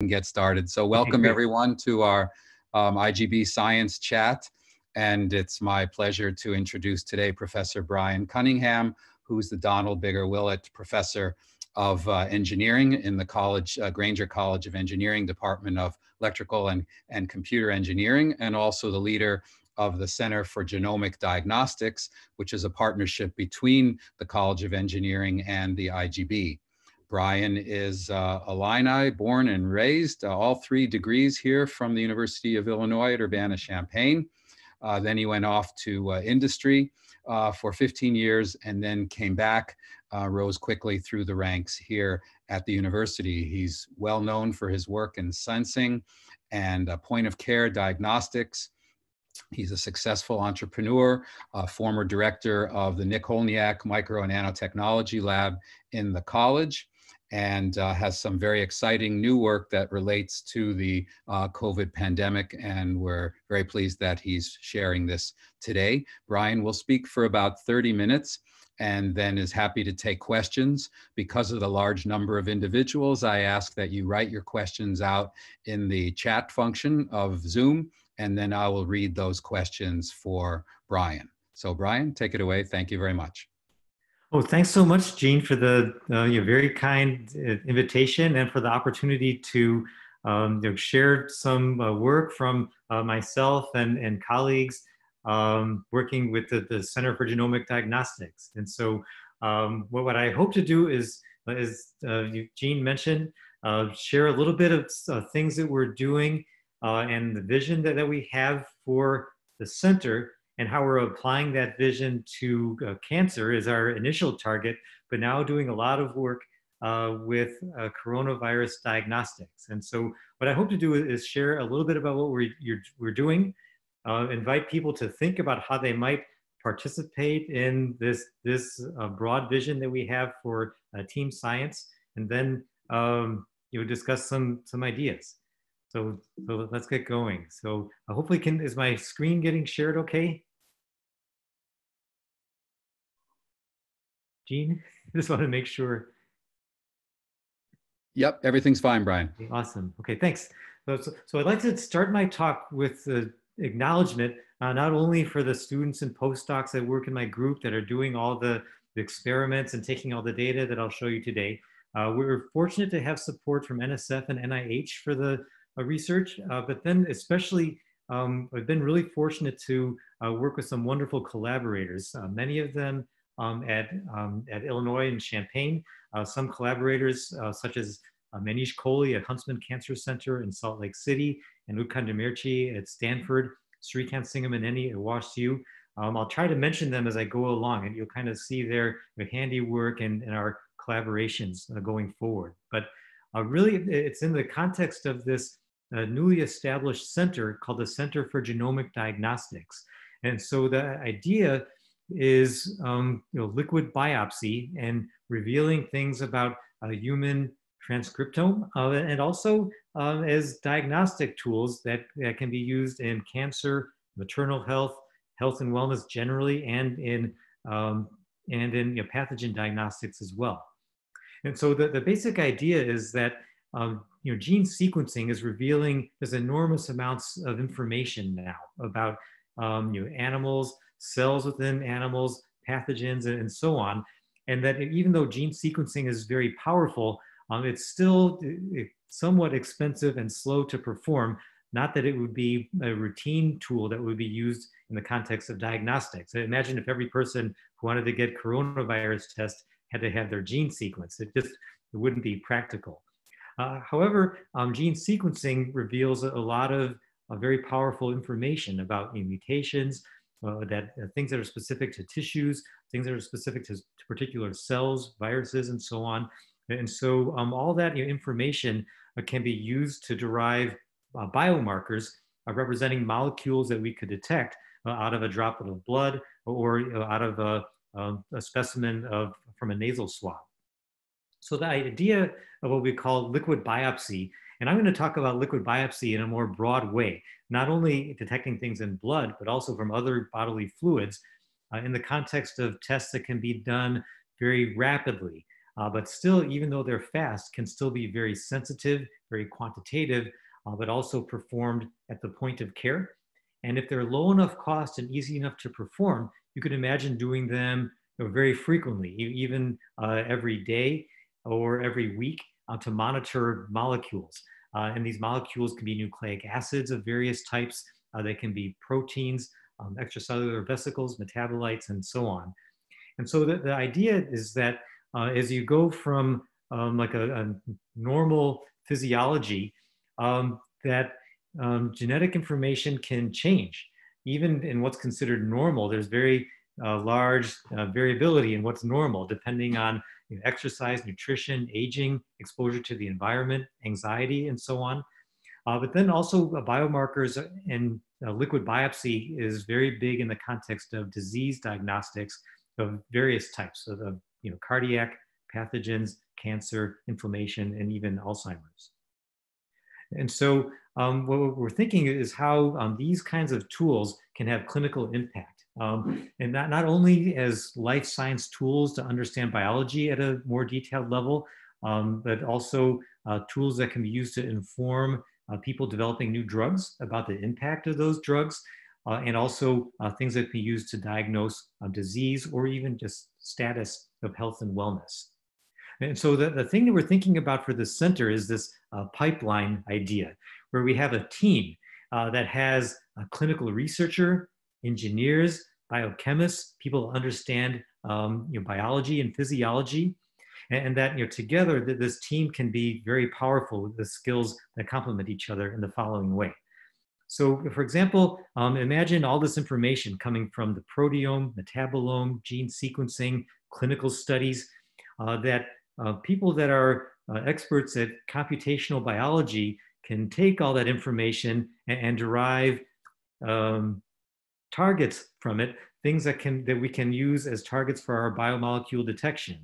Get started. So Okay, welcome great. everyone to our IGB Science Chat. And it's my pleasure to introduce today Professor Brian Cunningham, who's the Donald Bigger Willett Professor of Engineering in the Granger College of Engineering, Department of Electrical and Computer Engineering, and also the leader of the Center for Genomic Diagnostics, which is a partnership between the College of Engineering and the IGB. Brian is Illini, born and raised, all 3 degrees here from the University of Illinois at Urbana-Champaign. Then he went off to industry for 15 years and then came back, rose quickly through the ranks here at the university. He's well known for his work in sensing and point-of-care diagnostics. He's a successful entrepreneur, former director of the Nick Holniak Micro and Nanotechnology Lab in the college, and has some very exciting new work that relates to the COVID pandemic. And we're very pleased that he's sharing this today. Brian will speak for about 30 minutes and then is happy to take questions. Because of the large number of individuals, I ask that you write your questions out in the chat function of Zoom, and then I will read those questions for Brian. So Brian, take it away. Thank you very much. Oh, thanks so much, Gene, for the very kind invitation and for the opportunity to share some work from myself and colleagues working with the Center for Genomic Diagnostics. And so what I hope to do is, as Gene mentioned, share a little bit of things that we're doing and the vision that we have for the center, and how we're applying that vision to cancer as our initial target, but now doing a lot of work with coronavirus diagnostics. And so what I hope to do is share a little bit about what we're doing, invite people to think about how they might participate in this broad vision that we have for team science, and then discuss some ideas. So let's get going. So hopefully is my screen getting shared okay? Gene, just want to make sure. Yep, everything's fine, Brian. Awesome. Okay, thanks. So I'd like to start my talk with the acknowledgement, not only for the students and postdocs that work in my group that are doing all the experiments and taking all the data that I'll show you today. We're fortunate to have support from NSF and NIH for the research, but then especially I've been really fortunate to work with some wonderful collaborators, many of them at Illinois and Champaign, some collaborators such as Manish Kohli at Huntsman Cancer Center in Salt Lake City, and Utkan Demirci at Stanford, Srikant Singamaneni at WashU. I'll try to mention them as I go along, and you'll kind of see their handiwork and our collaborations going forward. But really, it's in the context of this newly established center called the Center for Genomic Diagnostics. And so the idea is liquid biopsy and revealing things about a human transcriptome, and also as diagnostic tools that can be used in cancer, maternal health, health and wellness generally, and in pathogen diagnostics as well. And so the basic idea is that gene sequencing is revealing there's enormous amounts of information now about animals, cells within animals, pathogens, and so on. And that even though gene sequencing is very powerful, it's still somewhat expensive and slow to perform. Not that it would be a routine tool that would be used in the context of diagnostics. So imagine if every person who wanted to get coronavirus test had to have their gene sequenced. It wouldn't be practical. However, gene sequencing reveals a lot of very powerful information about mutations, things that are specific to tissues, things that are specific to particular cells, viruses, and so on. And so all that information can be used to derive biomarkers representing molecules that we could detect out of a droplet of blood or out of a specimen from a nasal swab. So the idea of what we call liquid biopsy, and I'm going to talk about liquid biopsy in a more broad way, not only detecting things in blood, but also from other bodily fluids in the context of tests that can be done very rapidly. but still, even though they're fast, can still be very sensitive, very quantitative, but also performed at the point of care. And if they're low enough cost and easy enough to perform, you could imagine doing them very frequently, even every day or every week, to monitor molecules. And these molecules can be nucleic acids of various types. They can be proteins, extracellular vesicles, metabolites, and so on. And so the idea is that as you go from like a normal physiology, that genetic information can change. Even in what's considered normal, there's very large variability in what's normal, depending on exercise, nutrition, aging, exposure to the environment, anxiety, and so on. But then also biomarkers and liquid biopsy is very big in the context of disease diagnostics of various types of cardiac pathogens, cancer, inflammation, and even Alzheimer's. And so what we're thinking is how these kinds of tools can have clinical impact. And not only as life science tools to understand biology at a more detailed level, but also tools that can be used to inform people developing new drugs about the impact of those drugs, and also things that can be used to diagnose disease or even just status of health and wellness. And so the thing that we're thinking about for this center is this pipeline idea, where we have a team that has a clinical researcher, engineers, biochemists, people who understand biology and physiology, and that together this team can be very powerful with the skills that complement each other in the following way. So, for example, imagine all this information coming from the proteome, metabolome, gene sequencing, clinical studies, that people that are experts at computational biology can take all that information and derive targets from it, things that we can use as targets for our biomolecule detection.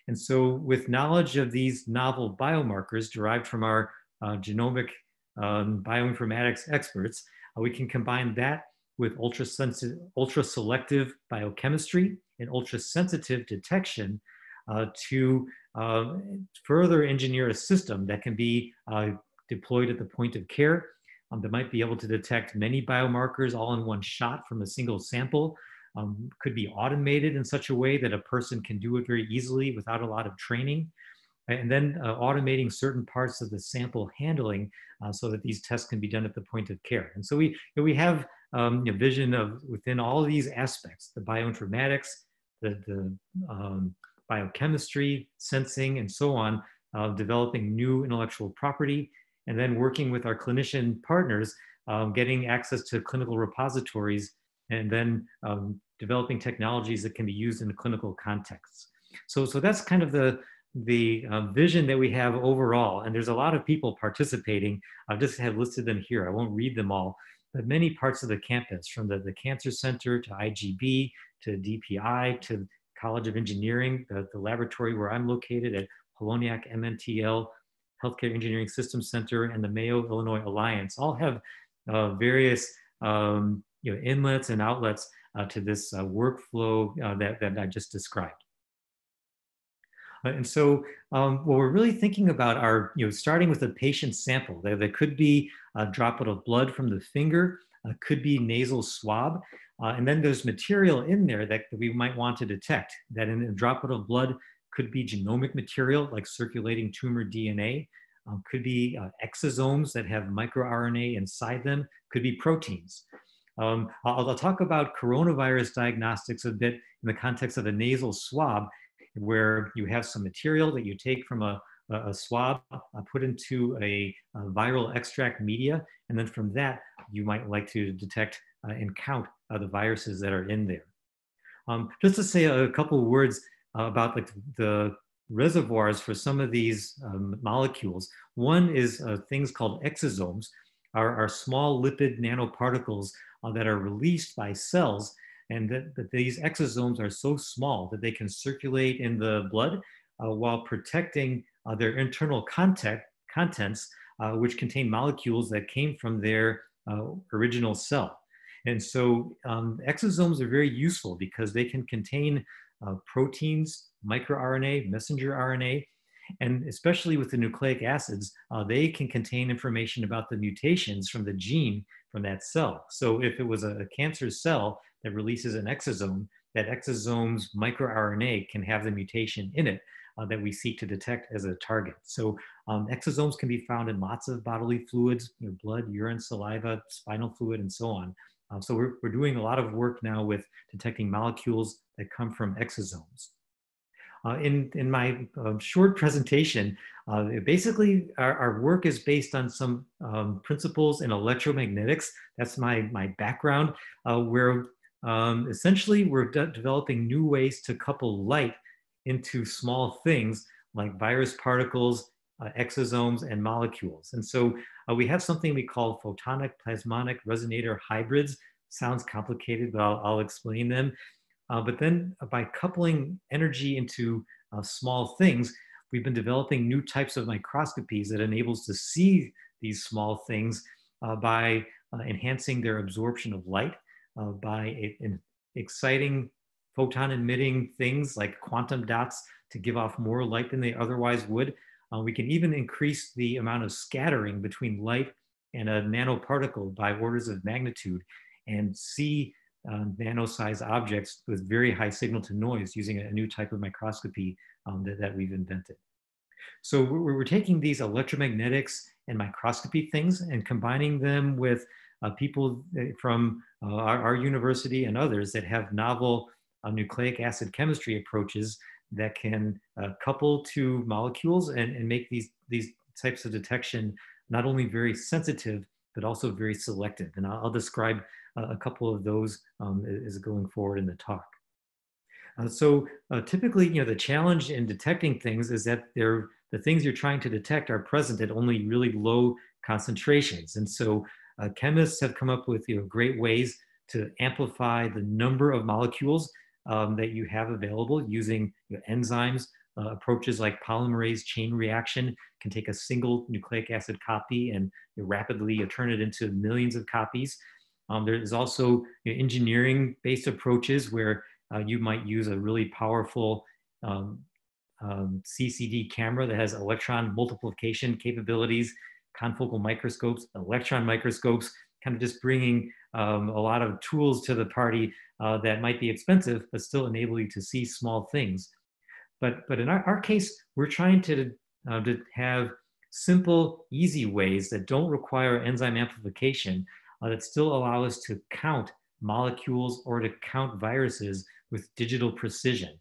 And so with knowledge of these novel biomarkers derived from our genomic bioinformatics experts, we can combine that with ultra-selective biochemistry and ultra-sensitive detection to further engineer a system that can be deployed at the point of care, that might be able to detect many biomarkers all in one shot from a single sample, could be automated in such a way that a person can do it very easily without a lot of training, and then automating certain parts of the sample handling so that these tests can be done at the point of care. And so we have a vision of within all of these aspects, the bioinformatics, the biochemistry, sensing, and so on, developing new intellectual property, and then working with our clinician partners, getting access to clinical repositories, and then developing technologies that can be used in the clinical contexts. So that's kind of the vision that we have overall. And there's a lot of people participating. I just have listed them here. I won't read them all, but many parts of the campus, from the Cancer Center to IGB, to DPI, to College of Engineering, the laboratory where I'm located at Poloniak MNTL, Healthcare Engineering Systems Center, and the Mayo Illinois Alliance, all have various inlets and outlets to this workflow that I just described. And so what we're really thinking about are, starting with a patient sample. There could be a droplet of blood from the finger, could be nasal swab, and then there's material in there that we might want to detect. That in a droplet of blood could be genomic material like circulating tumor DNA, could be exosomes that have microRNA inside them, could be proteins. I'll talk about coronavirus diagnostics a bit in the context of a nasal swab, where you have some material that you take from a swab, put into a viral extract media, and then from that, you might like to detect and count the viruses that are in there. Just to say a couple of words about the reservoirs for some of these molecules. One is things called exosomes, are small lipid nanoparticles that are released by cells, and that these exosomes are so small that they can circulate in the blood while protecting their internal contents, which contain molecules that came from their original cell. And so exosomes are very useful because they can contain proteins, microRNA, messenger RNA, and especially with the nucleic acids, they can contain information about the mutations from the gene from that cell. So if it was a cancer cell that releases an exosome, that exosome's microRNA can have the mutation in it that we seek to detect as a target. So exosomes can be found in lots of bodily fluids, blood, urine, saliva, spinal fluid, and so on. So we're doing a lot of work now with detecting molecules that come from exosomes. In my short presentation, basically our work is based on some principles in electromagnetics. That's my background, where essentially we're developing new ways to couple light into small things like virus particles, exosomes, and molecules. And so we have something we call photonic, plasmonic, resonator hybrids. Sounds complicated, but I'll explain them. But then by coupling energy into small things, we've been developing new types of microscopies that enables to see these small things by enhancing their absorption of light, by exciting photon emitting things like quantum dots to give off more light than they otherwise would. We can even increase the amount of scattering between light and a nanoparticle by orders of magnitude and see nano-sized objects with very high signal to noise using a new type of microscopy that we've invented. So we're taking these electromagnetics and microscopy things and combining them with people from our university and others that have novel nucleic acid chemistry approaches that can couple to molecules and make these types of detection not only very sensitive, but also very selective. And I'll describe a couple of those as going forward in the talk. So typically, the challenge in detecting things is that the things you're trying to detect are present at only really low concentrations. And so chemists have come up with great ways to amplify the number of molecules that you have available using enzymes. Approaches like polymerase chain reaction can take a single nucleic acid copy and rapidly turn it into millions of copies. There's also engineering-based approaches where you might use a really powerful CCD camera that has electron multiplication capabilities, confocal microscopes, electron microscopes, kind of just bringing a lot of tools to the party that might be expensive, but still enable you to see small things. But in our case, we're trying to have simple, easy ways that don't require enzyme amplification that still allow us to count molecules or to count viruses with digital precision.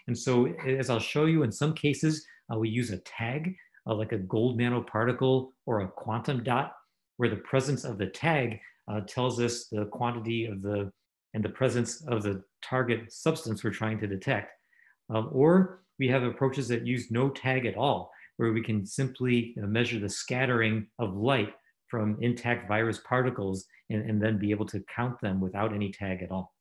And so as I'll show you, in some cases, we use a tag, like a gold nanoparticle or a quantum dot, where the presence of the tag tells us the quantity of and the presence of the target substance we're trying to detect. Or we have approaches that use no tag at all, where we can simply measure the scattering of light from intact virus particles and then be able to count them without any tag at all.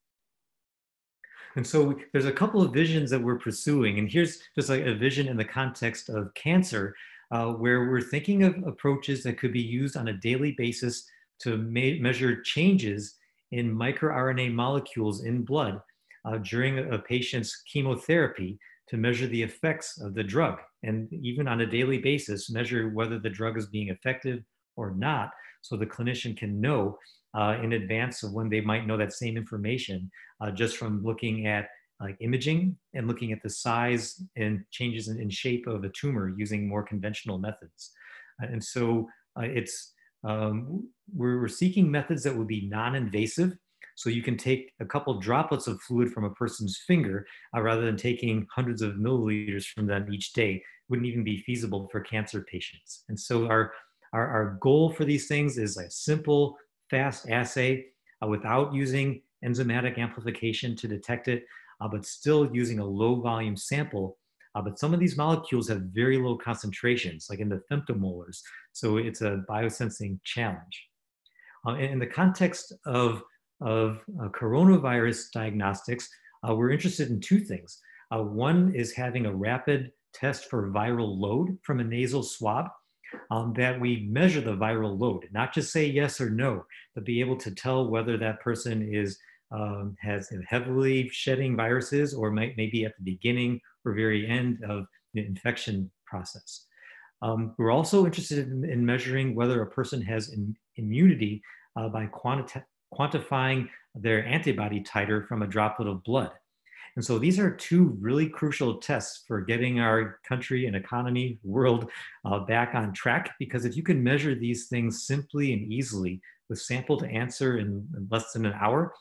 And so there's a couple of visions that we're pursuing. And here's just like a vision in the context of cancer, where we're thinking of approaches that could be used on a daily basis to measure changes in microRNA molecules in blood during a patient's chemotherapy to measure the effects of the drug. And even on a daily basis, measure whether the drug is being effective or not, so the clinician can know in advance of when they might know that same information just from looking at imaging and looking at the size and changes in shape of a tumor using more conventional methods. And so we're seeking methods that would be non-invasive. So you can take a couple droplets of fluid from a person's finger rather than taking hundreds of milliliters from them each day. It wouldn't even be feasible for cancer patients. And so our goal for these things is a simple, fast assay without using enzymatic amplification to detect it, but still using a low volume sample. But some of these molecules have very low concentrations, like in the femtomolars. So it's a biosensing challenge. In the context of coronavirus diagnostics, we're interested in two things. One is having a rapid test for viral load from a nasal swab, that we measure the viral load, not just say yes or no, but be able to tell whether that person is has heavily shedding viruses, or maybe at the beginning or very end of the infection process. We're also interested in measuring whether a person has immunity by quantifying their antibody titer from a droplet of blood. And so these are two really crucial tests for getting our country and economy, world back on track, because if you can measure these things simply and easily with sample to answer in less than an hour,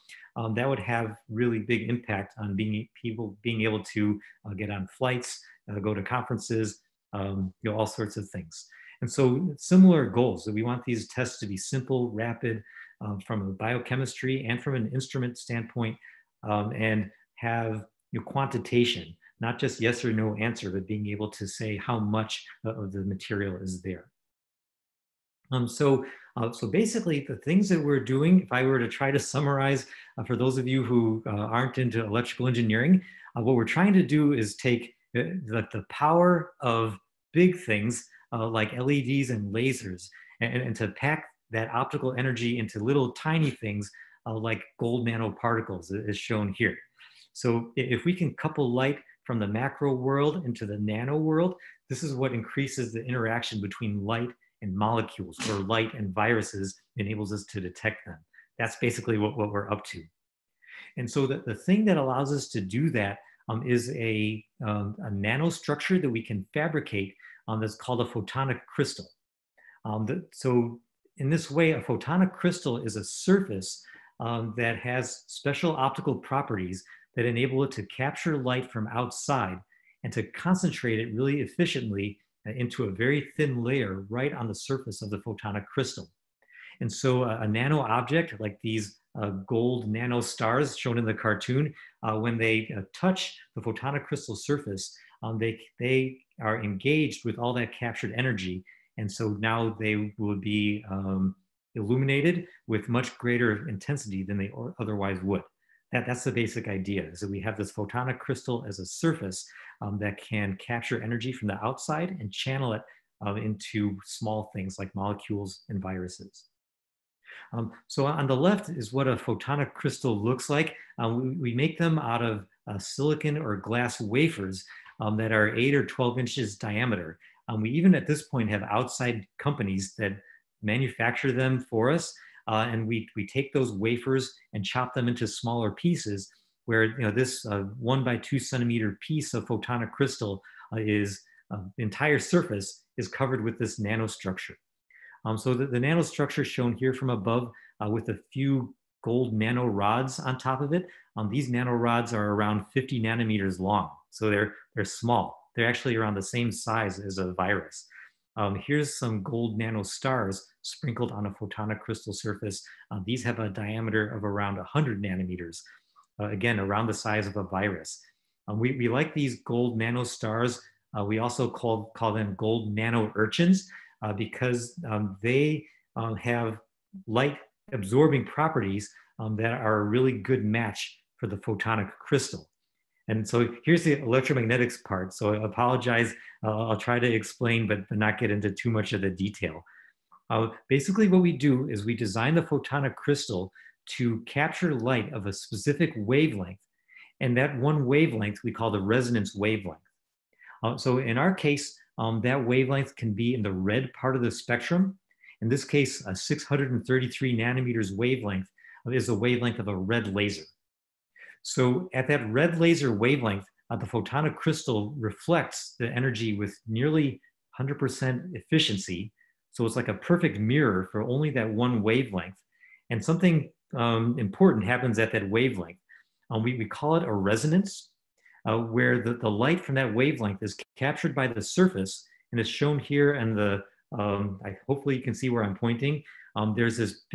that would have really big impact on people being able to get on flights, go to conferences, all sorts of things. And so similar goals, that we want these tests to be simple, rapid, from a biochemistry and from an instrument standpoint, and have quantitation, not just yes or no answer, but being able to say how much of the material is there. So basically the things that we're doing, if I were to try to summarize for those of you who aren't into electrical engineering, what we're trying to do is take the power of big things like LEDs and lasers and to pack that optical energy into little tiny things like gold nanoparticles, as shown here. So if we can couple light from the macro world into the nano world, this is what increases the interaction between light and molecules, or light and viruses, enables us to detect them. That's basically what we're up to. And so the thing that allows us to do that is a nanostructure that we can fabricate that's called a photonic crystal. So in this way, a photonic crystal is a surface that has special optical properties that enable it to capture light from outside and to concentrate it really efficiently into a very thin layer right on the surface of the photonic crystal. And so a nano object like these gold nano stars shown in the cartoon, when they touch the photonic crystal surface, they are engaged with all that captured energy. And so now they will be illuminated with much greater intensity than they otherwise would. That's the basic idea, is that we have this photonic crystal as a surface that can capture energy from the outside and channel it into small things like molecules and viruses. So on the left is what a photonic crystal looks like. We make them out of silicon or glass wafers that are 8 or 12 inches diameter. We even at this point have outside companies that manufacture them for us. And we take those wafers and chop them into smaller pieces, where this 1 by 2 centimeter piece of photonic crystal is the entire surface is covered with this nanostructure. So the nanostructure shown here from above with a few gold nanorods on top of it. These nanorods are around 50 nanometers long, so they're small. They're actually around the same size as a virus. Here's some gold nano stars sprinkled on a photonic crystal surface. These have a diameter of around 100 nanometers, again, around the size of a virus. We like these gold nano stars. We also call them gold nano urchins because they have light absorbing properties that are a really good match for the photonic crystal. And so here's the electromagnetics part. So I apologize. I'll try to explain, but not get into too much of the detail. Basically, what we do is we design the photonic crystal to capture light of a specific wavelength. And that one wavelength we call the resonance wavelength. So in our case, that wavelength can be in the red part of the spectrum. In this case, a 633 nanometers wavelength is the wavelength of a red laser. So at that red laser wavelength, the photonic crystal reflects the energy with nearly 100% efficiency. So it's like a perfect mirror for only that one wavelength. And something important happens at that wavelength. We call it a resonance, where the light from that wavelength is captured by the surface and is shown here. And hopefully you can see where I'm pointing. There's this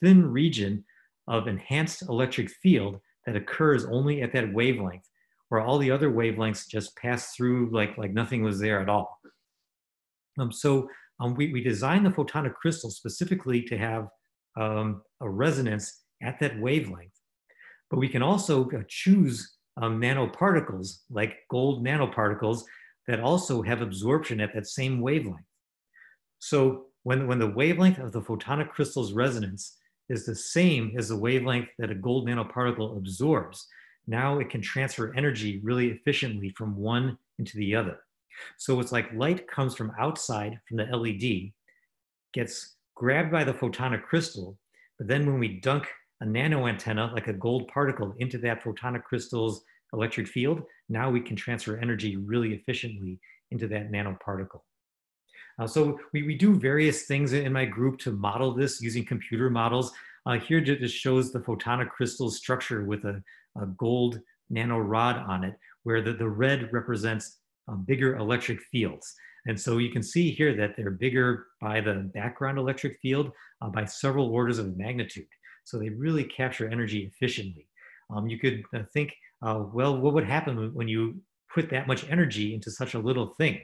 thin region of enhanced electric field that occurs only at that wavelength, where all the other wavelengths just pass through like nothing was there at all. We designed the photonic crystal specifically to have a resonance at that wavelength, but we can also choose nanoparticles, like gold nanoparticles, that also have absorption at that same wavelength. So when the wavelength of the photonic crystal's resonance is the same as the wavelength that a gold nanoparticle absorbs. Now it can transfer energy really efficiently from one into the other. So it's like light comes from outside from the LED, gets grabbed by the photonic crystal, but then when we dunk a nano antenna, like a gold particle, into that photonic crystal's electric field, now we can transfer energy really efficiently into that nanoparticle. So we do various things in my group to model this using computer models. Here just shows the photonic crystal structure with a gold nanorod on it, where the red represents bigger electric fields. And so you can see here that they're bigger by the background electric field by several orders of magnitude. So they really capture energy efficiently. You could think, well, what would happen when you put that much energy into such a little thing?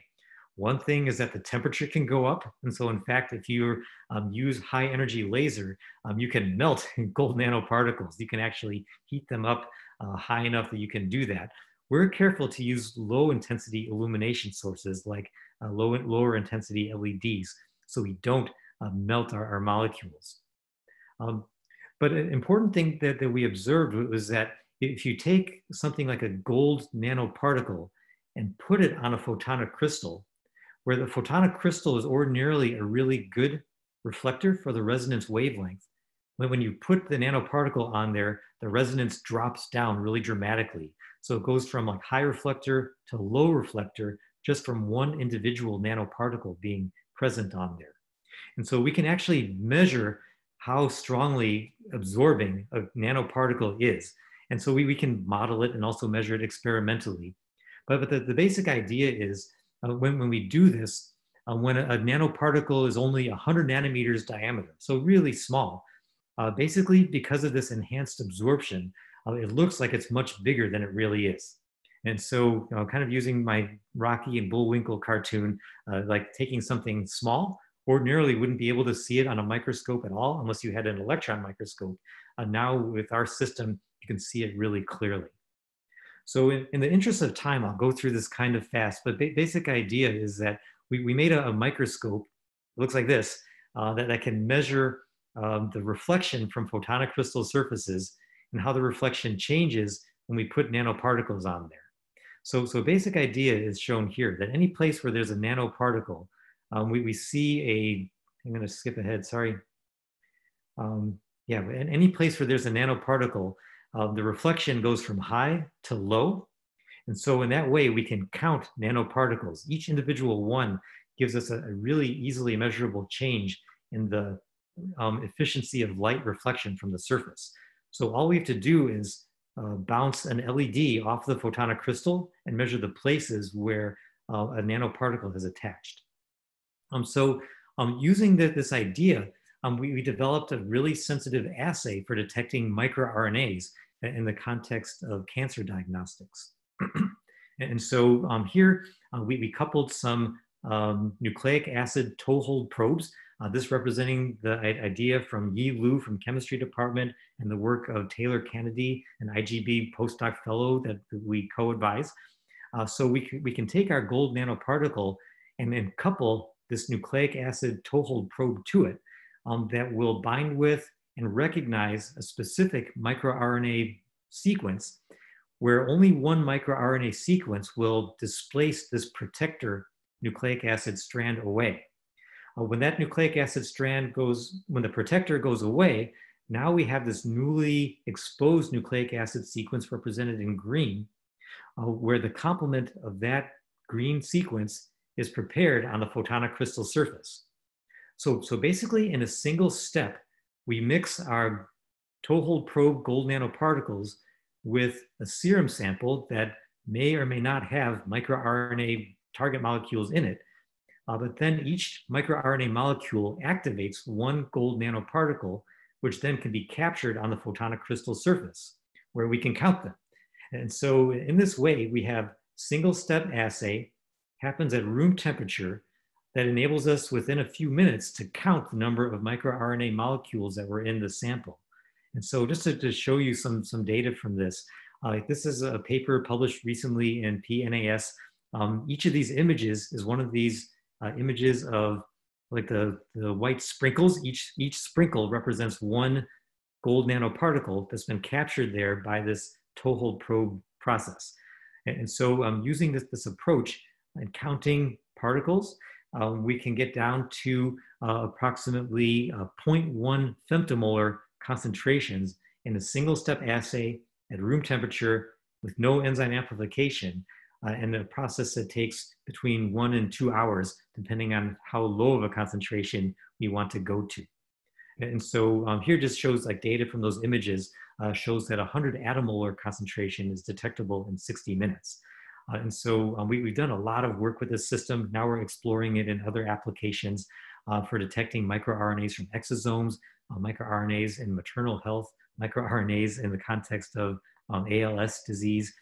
One thing is that the temperature can go up. And so in fact, if you use high energy laser, you can melt gold nanoparticles. You can actually heat them up high enough that you can do that. We're careful to use low intensity illumination sources like lower intensity LEDs, so we don't melt our molecules. But an important thing that we observed was that if you take something like a gold nanoparticle and put it on a photonic crystal, where the photonic crystal is ordinarily a really good reflector for the resonance wavelength, when you put the nanoparticle on there, the resonance drops down really dramatically. So it goes from like high reflector to low reflector just from one individual nanoparticle being present on there. And so we can actually measure how strongly absorbing a nanoparticle is. And so we can model it and also measure it experimentally. But the basic idea is when we do this, when a nanoparticle is only 100 nanometers diameter, so really small, basically because of this enhanced absorption, it looks like it's much bigger than it really is. And so kind of using my Rocky and Bullwinkle cartoon, like taking something small, ordinarily wouldn't be able to see it on a microscope at all unless you had an electron microscope. Now with our system, you can see it really clearly. So in the interest of time, I'll go through this kind of fast, but basic idea is that we made a microscope, it looks like this, that can measure the reflection from photonic crystal surfaces and how the reflection changes when we put nanoparticles on there. So basic idea is shown here, that any place where there's a nanoparticle, we see I'm gonna skip ahead, sorry. Yeah, in any place where there's a nanoparticle, the reflection goes from high to low. And so in that way, we can count nanoparticles. Each individual one gives us a really easily measurable change in the efficiency of light reflection from the surface. So all we have to do is bounce an LED off the photonic crystal and measure the places where a nanoparticle is attached. Using this idea, we developed a really sensitive assay for detecting microRNAs in the context of cancer diagnostics. And so here we coupled some nucleic acid toehold probes, this representing the idea from Yi Lu from chemistry department and the work of Taylor Kennedy, an IGB postdoc fellow that we co-advise. So we can take our gold nanoparticle and then couple this nucleic acid toehold probe to it that will bind with and recognize a specific microRNA sequence where only one microRNA sequence will displace this protector nucleic acid strand away. When that nucleic acid strand when the protector goes away, now we have this newly exposed nucleic acid sequence represented in green, where the complement of that green sequence is prepared on the photonic crystal surface. So basically in a single step, we mix our toehold probe gold nanoparticles with a serum sample that may or may not have microRNA target molecules in it. But then each microRNA molecule activates one gold nanoparticle, which then can be captured on the photonic crystal surface, where we can count them. And so in this way, we have single-step assay, happens at room temperature, that enables us within a few minutes to count the number of microRNA molecules that were in the sample. And so just to show you some data from this, this is a paper published recently in PNAS. Each of these images is one of these images of like the white sprinkles. Each sprinkle represents one gold nanoparticle that's been captured there by this toehold probe process. And so using this approach and counting particles, we can get down to approximately 0.1 femtomolar concentrations in a single step assay at room temperature with no enzyme amplification, and a process that takes between 1 and 2 hours, depending on how low of a concentration we want to go to. And so here just shows like data from those images, shows that 100 attomolar concentration is detectable in 60 minutes. And so we've done a lot of work with this system. Now we're exploring it in other applications for detecting microRNAs from exosomes, microRNAs in maternal health, microRNAs in the context of ALS disease.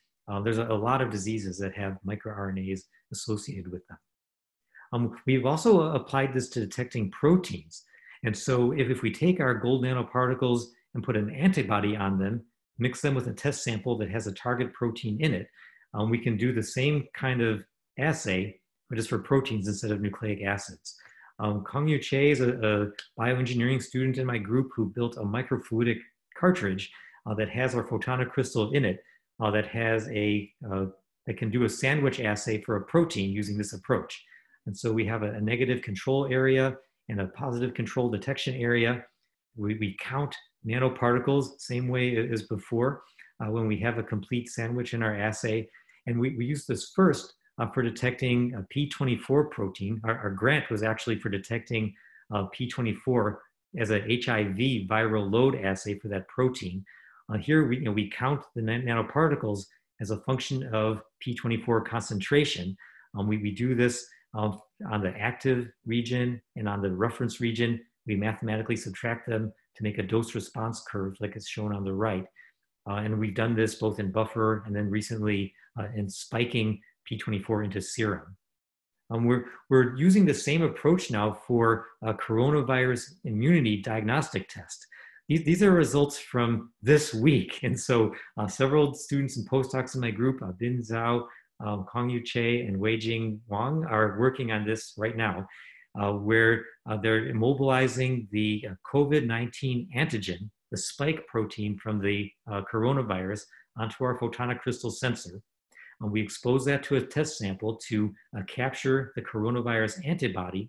There's a lot of diseases that have microRNAs associated with them. We've also applied this to detecting proteins. And so if we take our gold nanoparticles and put an antibody on them, mix them with a test sample that has a target protein in it, we can do the same kind of assay, but just for proteins instead of nucleic acids. Kongyu Che is a bioengineering student in my group who built a microfluidic cartridge that has our photonic crystal in it, that can do a sandwich assay for a protein using this approach. And so we have a negative control area and a positive control detection area. We count nanoparticles, same way as before, when we have a complete sandwich in our assay. And we use this first for detecting a P24 protein. Our grant was actually for detecting P24 as an HIV viral load assay for that protein. Here we count the nanoparticles as a function of P24 concentration. We do this on the active region and on the reference region. We mathematically subtract them to make a dose response curve like it's shown on the right. And we've done this both in buffer and then recently in spiking P24 into serum. We're using the same approach now for a coronavirus immunity diagnostic test. These are results from this week. And so several students and postdocs in my group, Bin Zhao, Kongyu Che, and Weijing Wang are working on this right now, where they're immobilizing the COVID-19 antigen, the spike protein from the coronavirus, onto our photonic crystal sensor. We expose that to a test sample to capture the coronavirus antibody,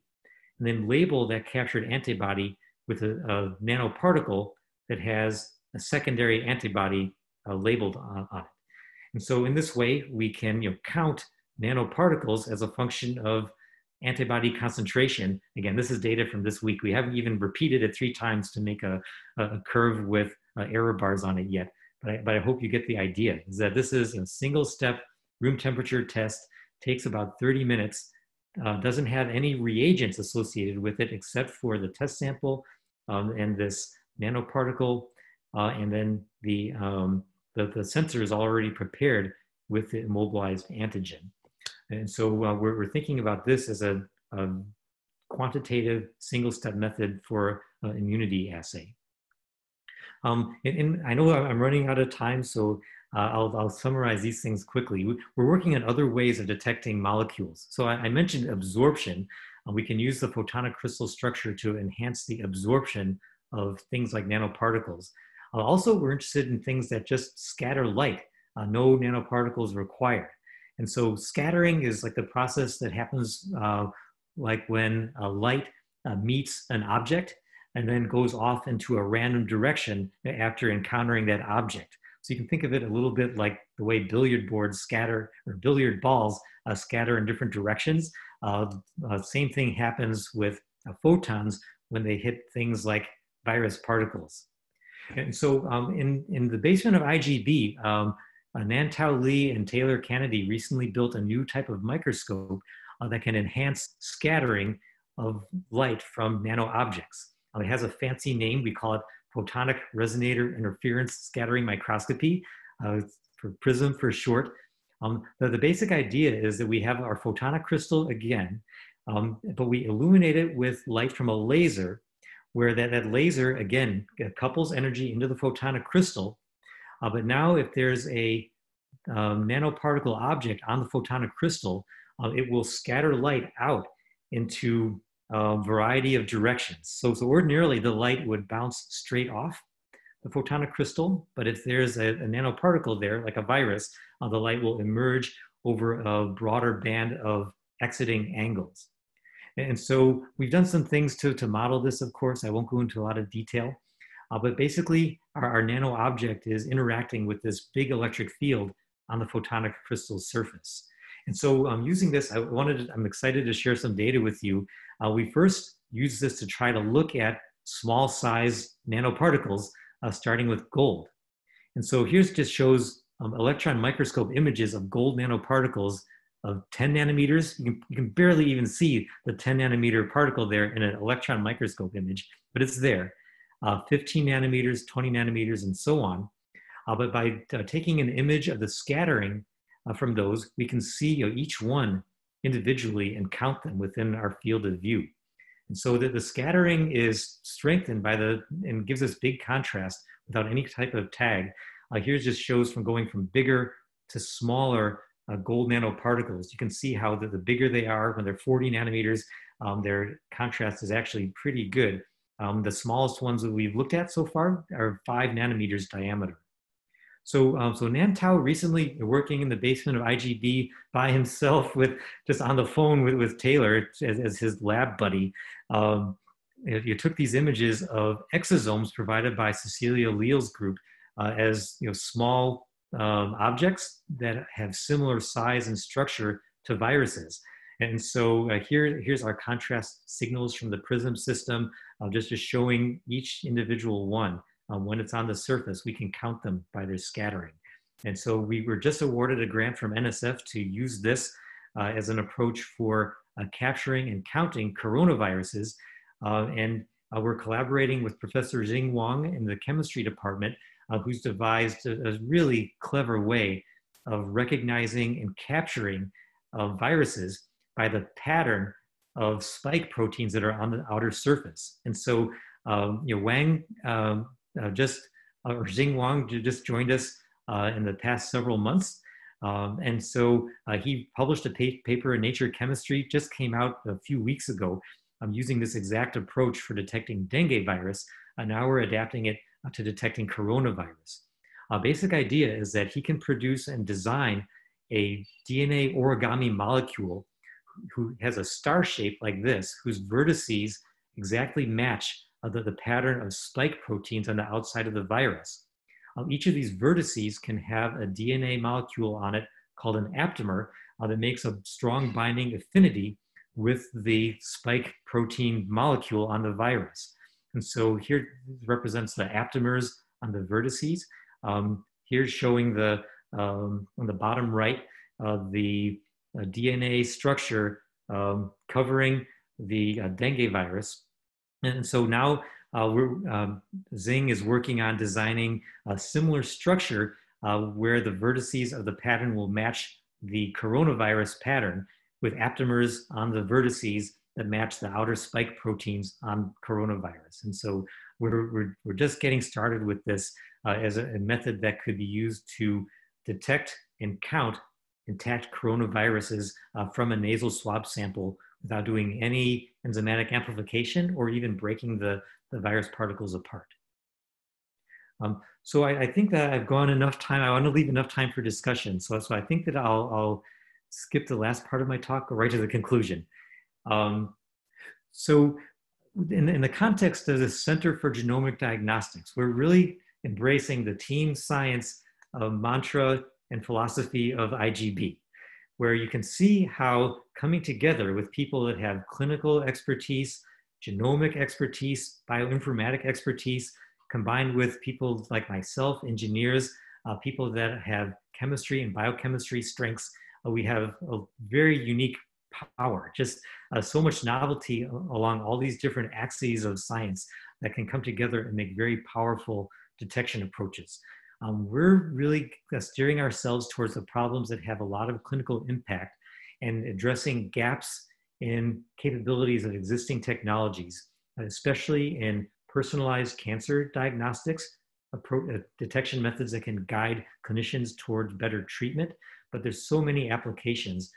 and then label that captured antibody with a nanoparticle that has a secondary antibody labeled on it. And so in this way, we can count nanoparticles as a function of antibody concentration. Again, this is data from this week. We haven't even repeated it 3 times to make a curve with error bars on it yet. But I hope you get the idea, is that this is a single step room temperature test, takes about 30 minutes, doesn't have any reagents associated with it except for the test sample and this nanoparticle, and then the sensor is already prepared with the immobilized antigen. And so we're thinking about this as a quantitative single-step method for immunity assay. And I know I'm running out of time, so I'll summarize these things quickly. We're working on other ways of detecting molecules. So I mentioned absorption. We can use the photonic crystal structure to enhance the absorption of things like nanoparticles. Also, we're interested in things that just scatter light, no nanoparticles required. And so scattering is like the process that happens like when light meets an object and then goes off into a random direction after encountering that object. So you can think of it a little bit like the way billiard boards scatter, or billiard balls scatter in different directions. Same thing happens with photons when they hit things like virus particles. And so in the basement of IGB, Nantao Li and Taylor Kennedy recently built a new type of microscope that can enhance scattering of light from nano objects. It has a fancy name. We call it Photonic Resonator Interference Scattering Microscopy, for PRISM for short. The basic idea is that we have our photonic crystal again, but we illuminate it with light from a laser, where that laser, again, couples energy into the photonic crystal. But now if there's a nanoparticle object on the photonic crystal, it will scatter light out into variety of directions. So ordinarily the light would bounce straight off the photonic crystal, but if there's a nanoparticle there, like a virus, the light will emerge over a broader band of exiting angles. And so we've done some things to model this, of course. I won't go into a lot of detail, but basically our nano object is interacting with this big electric field on the photonic crystal surface. And so using this, I'm excited to share some data with you. We first used this to try to look at small size nanoparticles, starting with gold. And so here's just shows electron microscope images of gold nanoparticles of 10 nanometers. You can barely even see the 10 nanometer particle there in an electron microscope image, but it's there. 15 nanometers, 20 nanometers, and so on. But by taking an image of the scattering from those, we can see each one individually and count them within our field of view. And so that the scattering is strengthened by and gives us big contrast without any type of tag. Here just shows from going from bigger to smaller gold nanoparticles. You can see how the bigger they are, when they're 40 nanometers, their contrast is actually pretty good. The smallest ones that we've looked at so far are 5 nanometers diameter. So Nantao recently working in the basement of IGB by himself just on the phone with Taylor as his lab buddy. You took these images of exosomes provided by Cecilia Leal's group as small objects that have similar size and structure to viruses. And so here's our contrast signals from the PRISM system, just showing each individual one. When it's on the surface, we can count them by their scattering. And so we were just awarded a grant from NSF to use this as an approach for capturing and counting coronaviruses. And we're collaborating with Professor Xing Wang in the chemistry department, who's devised a really clever way of recognizing and capturing viruses by the pattern of spike proteins that are on the outer surface. And so Xing Wang just joined us in the past several months. And so he published a paper in Nature Chemistry, just came out a few weeks ago, using this exact approach for detecting dengue virus. Now we're adapting it to detecting coronavirus. Basic idea is that he can produce and design a DNA origami molecule who has a star shape like this, whose vertices exactly match the pattern of spike proteins on the outside of the virus. Each of these vertices can have a DNA molecule on it called an aptamer that makes a strong binding affinity with the spike protein molecule on the virus. And so here represents the aptamers on the vertices. Here's showing on the bottom right, the DNA structure covering the dengue virus. And so now Xing is working on designing a similar structure where the vertices of the pattern will match the coronavirus pattern with aptamers on the vertices that match the outer spike proteins on coronavirus. And so we're just getting started with this as a method that could be used to detect and count intact coronaviruses from a nasal swab sample without doing any enzymatic amplification or even breaking the virus particles apart. So I think that I've gone enough time. I want to leave enough time for discussion. So I think that I'll skip the last part of my talk, go right to the conclusion. So in the context of the Center for Genomic Diagnostics, we're really embracing the team science mantra and philosophy of IGB, where you can see how coming together with people that have clinical expertise, genomic expertise, bioinformatic expertise, combined with people like myself, engineers, people that have chemistry and biochemistry strengths, we have a very unique power, just so much novelty along all these different axes of science that can come together and make very powerful detection approaches. We're really steering ourselves towards the problems that have a lot of clinical impact and addressing gaps in capabilities of existing technologies, especially in personalized cancer diagnostics, detection methods that can guide clinicians towards better treatment. But there's so many applications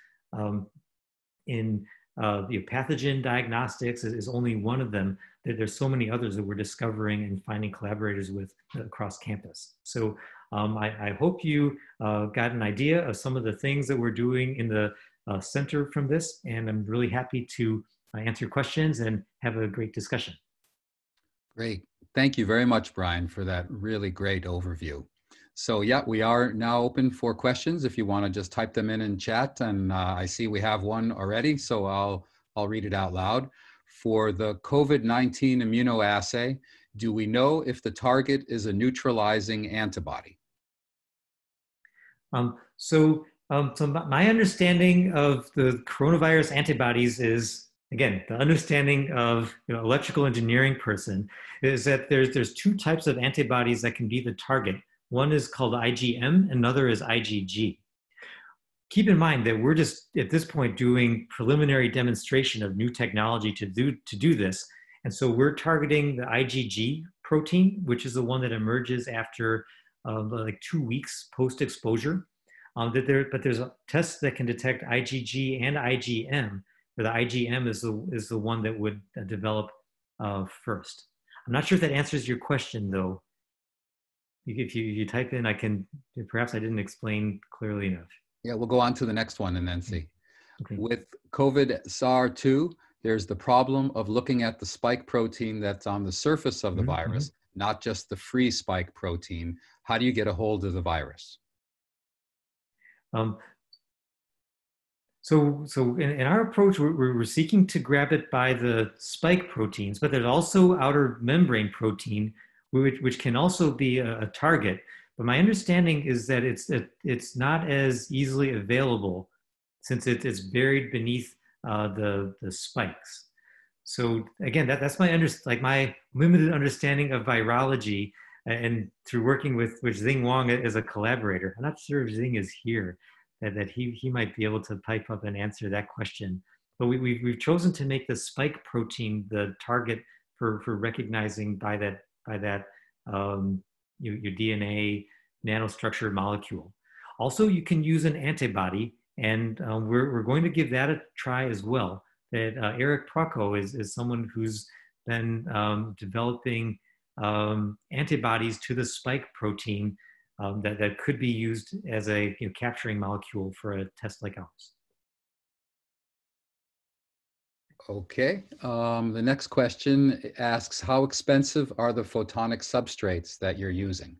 in Pathogen diagnostics is only one of them. There's so many others that we're discovering and finding collaborators with across campus. So I hope you got an idea of some of the things that we're doing in the center from this, and I'm really happy to answer questions and have a great discussion. Great. Thank you very much, Brian, for that really great overview. So yeah, we are now open for questions if you want to just type them in chat, and I see we have one already, so I'll read it out loud. For the COVID-19 immunoassay, do we know if the target is a neutralizing antibody? So my understanding of the coronavirus antibodies is, again, the understanding of electrical engineering person, is that there's two types of antibodies that can be the target. One is called IgM, another is IgG. Keep in mind that we're just at this point doing preliminary demonstration of new technology to do this. And so we're targeting the IgG protein, which is the one that emerges after like 2 weeks post-exposure. But there's tests that can detect IgG and IgM, where the IgM is the one that would develop first. I'm not sure if that answers your question, though. If you type in, perhaps I didn't explain clearly enough. Yeah, we'll go on to the next one and then see. Okay. With COVID-SAR2, there's the problem of looking at the spike protein that's on the surface of the virus, not just the free spike protein. How do you get a hold of the virus? So in our approach, we're seeking to grab it by the spike proteins, but there's also outer membrane protein, which can also be a target. But my understanding is that it's not as easily available since it's buried beneath the spikes. So again, that's my limited understanding of virology, and through working with Xing Wang as a collaborator. I'm not sure if Xing is here, that he might be able to pipe up and answer that question. But we've chosen to make the spike protein the target for recognizing by that your DNA nanostructured molecule. Also, you can use an antibody, and we're going to give that a try as well. That Eric Procco is someone who's been developing antibodies to the spike protein that could be used as a capturing molecule for a test like ours. Okay, the next question asks, how expensive are the photonic substrates that you're using?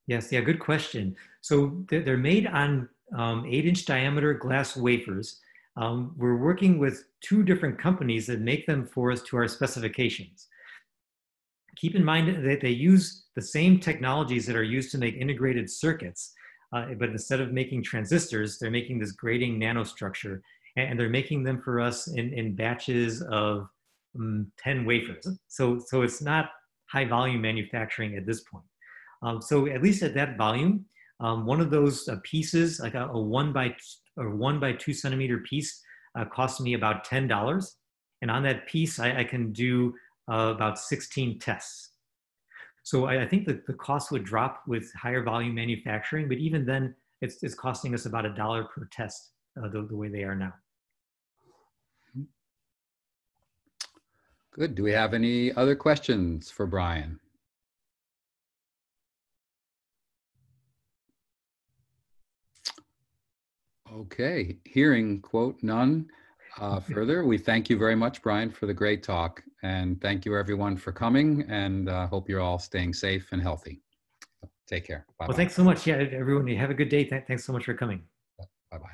Yes, yeah, good question. So they're made on 8-inch diameter glass wafers. We're working with 2 different companies that make them for us to our specifications. Keep in mind that they use the same technologies that are used to make integrated circuits, but instead of making transistors, they're making this grating nanostructure, and they're making them for us in batches of 10 wafers. So it's not high volume manufacturing at this point. So at least at that volume, one of those pieces, like a 1 by 2 centimeter piece, costs me about $10. And on that piece, I can do about 16 tests. So I think that the cost would drop with higher volume manufacturing, but even then, it's costing us about $1 per test the way they are now. Good. Do we have any other questions for Brian? Okay, hearing, quote, none further. We thank you very much, Brian, for the great talk. And thank you, everyone, for coming. And hope you're all staying safe and healthy. Take care. Bye-bye. Well, thanks so much. Yeah, everyone, you have a good day. Thanks so much for coming. Bye-bye.